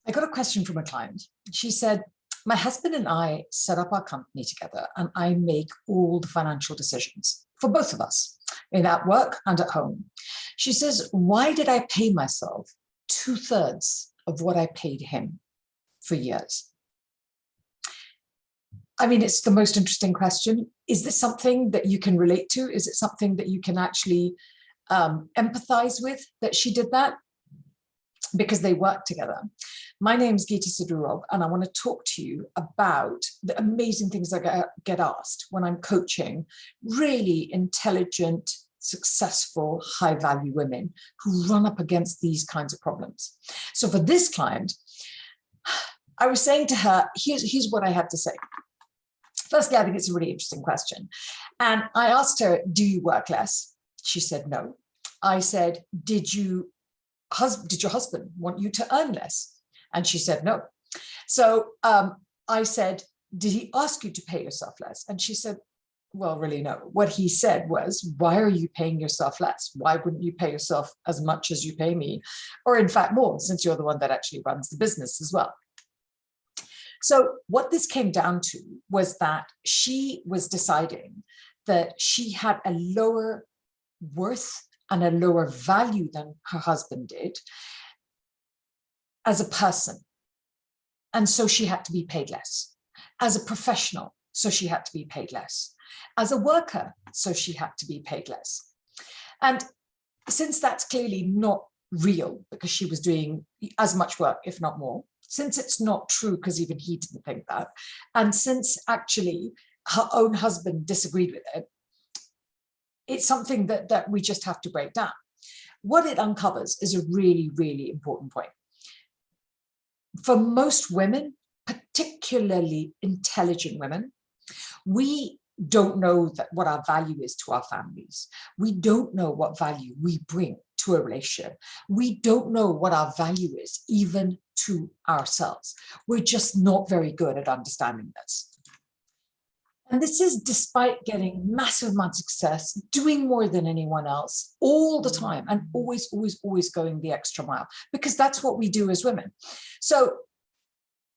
I got a question from a client. She said, my husband and I set up our company together and I make all the financial decisions for both of us, at work and at home. She says, why did I pay myself 2/3 of what I paid him for years? I mean, it's the most interesting question. Is this something that you can relate to? Is it something that you can actually empathize with, that she did that? Because they work together. My name is Sidhu-Robb, and I want to talk to you about the amazing things I get asked when I'm coaching really intelligent, successful, high-value women who run up against these kinds of problems. So for this client, I was saying to her, here's what I had to say. Firstly, I think it's a really interesting question. And I asked her, do you work less? She said, no. I said, did your husband want you to earn less? And she said, no. So I said, did he ask you to pay yourself less? And she said, well, really, no. What he said was, why are you paying yourself less? Why wouldn't you pay yourself as much as you pay me? Or in fact, more, since you're the one that actually runs the business as well. So what this came down to was that she was deciding that she had a lower worth and a lower value than her husband did as a person. And so she had to be paid less. As a professional, so she had to be paid less. As a worker, so she had to be paid less. And since that's clearly not real, because she was doing as much work, if not more, since it's not true, because even he didn't think that, and since actually her own husband disagreed with it, it's something that we just have to break down. What it uncovers is a really, really important point. For most women, particularly intelligent women, we don't know what our value is to our families. We don't know what value we bring to a relationship. We don't know what our value is even to ourselves. We're just not very good at understanding this. And this is despite getting massive amounts of success, doing more than anyone else all the time, and always, always, always going the extra mile, because that's what we do as women. So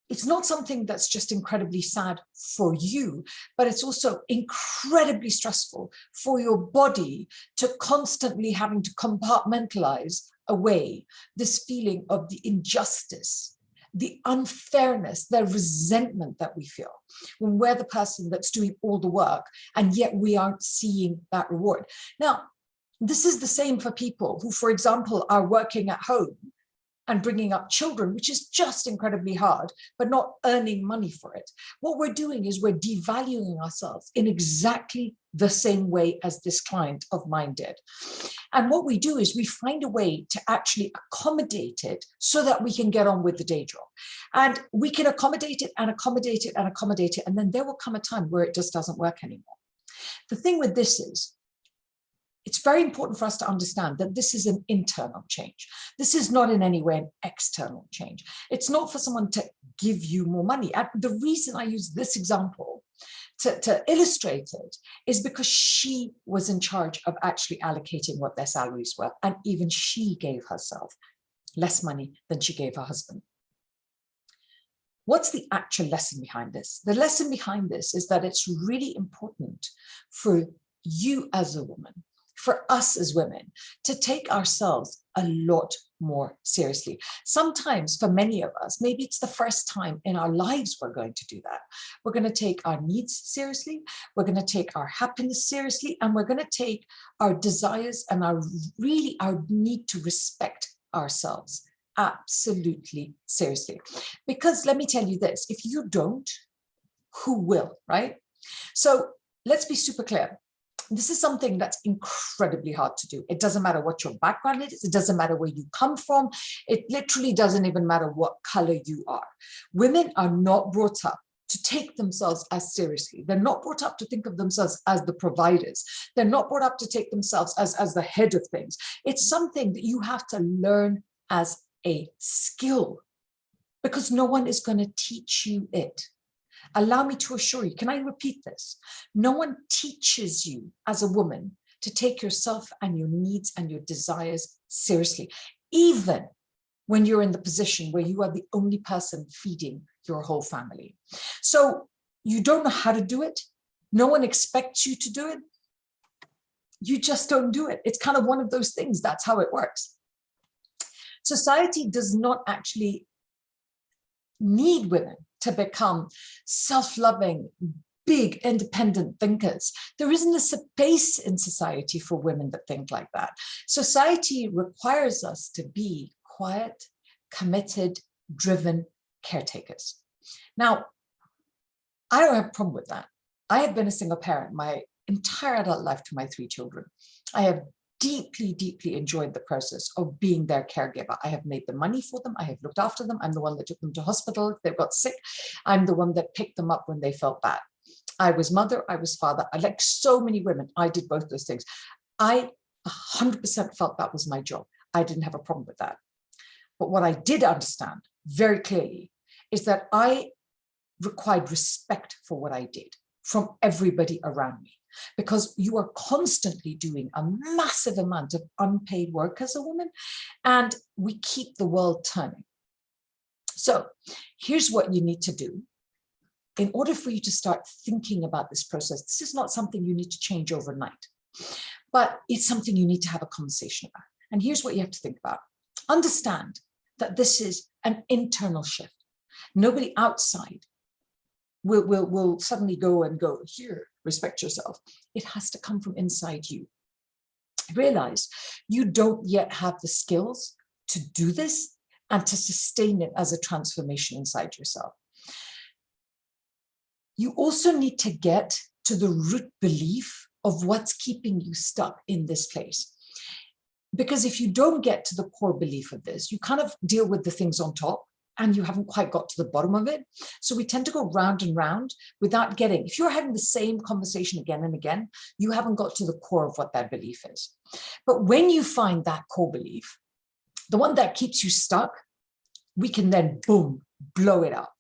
it's not something that's just incredibly sad for you, but it's also incredibly stressful for your body to constantly having to compartmentalize away this feeling of the injustice, the unfairness, the resentment that we feel when we're the person that's doing all the work and yet we aren't seeing that reward. Now, this is the same for people who, for example, are working at home and bringing up children, which is just incredibly hard, but not earning money for it. What we're doing is we're devaluing ourselves in exactly the same way as this client of mine did. And what we do is we find a way to actually accommodate it so that we can get on with the day job. And we can accommodate it and accommodate it and accommodate it. And then there will come a time where it just doesn't work anymore. The thing with this is, it's very important for us to understand that this is an internal change. This is not in any way an external change. It's not for someone to give you more money. And the reason I use this example to illustrate it is because she was in charge of actually allocating what their salaries were. And even she gave herself less money than she gave her husband. What's the actual lesson behind this? The lesson behind this is that it's really important for you as a woman, for us as women, to take ourselves a lot more seriously. Sometimes for many of us, maybe it's the first time in our lives we're going to do that. We're going to take our needs seriously, we're going to take our happiness seriously, and we're going to take our desires and our need to respect ourselves absolutely seriously. Because let me tell you this, if you don't, who will, right? So let's be super clear. This is something that's incredibly hard to do. It doesn't matter what your background is. It doesn't matter where you come from. It literally doesn't even matter what color you are. Women are not brought up to take themselves as seriously. They're not brought up to think of themselves as the providers. They're not brought up to take themselves as the head of things. It's something that you have to learn as a skill, because no one is going to teach you it. Allow me to assure you, can I repeat this? No one teaches you as a woman to take yourself and your needs and your desires seriously. Even when you're in the position where you are the only person feeding your whole family. So you don't know how to do it. No one expects you to do it. You just don't do it. It's kind of one of those things. That's how it works. Society does not actually need women to become self-loving, big, independent thinkers. There isn't a space in society for women that think like that. Society requires us to be quiet, committed, driven caretakers. Now, I don't have a problem with that. I have been a single parent my entire adult life to my 3 children. I have deeply, deeply enjoyed the process of being their caregiver. I have made the money for them. I have looked after them. I'm the one that took them to hospital if they got sick. I'm the one that picked them up when they felt bad. I was mother, I was father. I like so many women. I did both those things. I 100% felt that was my job. I didn't have a problem with that. But what I did understand very clearly is that I required respect for what I did from everybody around me, because you are constantly doing a massive amount of unpaid work as a woman, and we keep the world turning. So here's what you need to do. In order for you to start thinking about this process, this is not something you need to change overnight, but it's something you need to have a conversation about. And here's what you have to think about. Understand that this is an internal shift. Nobody outside will suddenly go, here, respect yourself. It has to come from inside you. Realize you don't yet have the skills to do this and to sustain it as a transformation inside yourself. You also need to get to the root belief of what's keeping you stuck in this place. Because if you don't get to the core belief of this, you kind of deal with the things on top and you haven't quite got to the bottom of it. So we tend to go round and round without getting, if you're having the same conversation again and again, you haven't got to the core of what that belief is. But when you find that core belief, the one that keeps you stuck, we can then, boom, blow it up.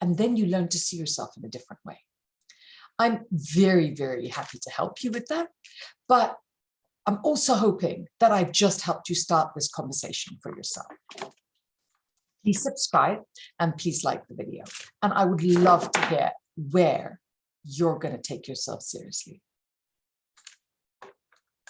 And then you learn to see yourself in a different way. I'm very, very happy to help you with that. But I'm also hoping that I've just helped you start this conversation for yourself. Please subscribe and please like the video. And I would love to hear where you're going to take yourself seriously.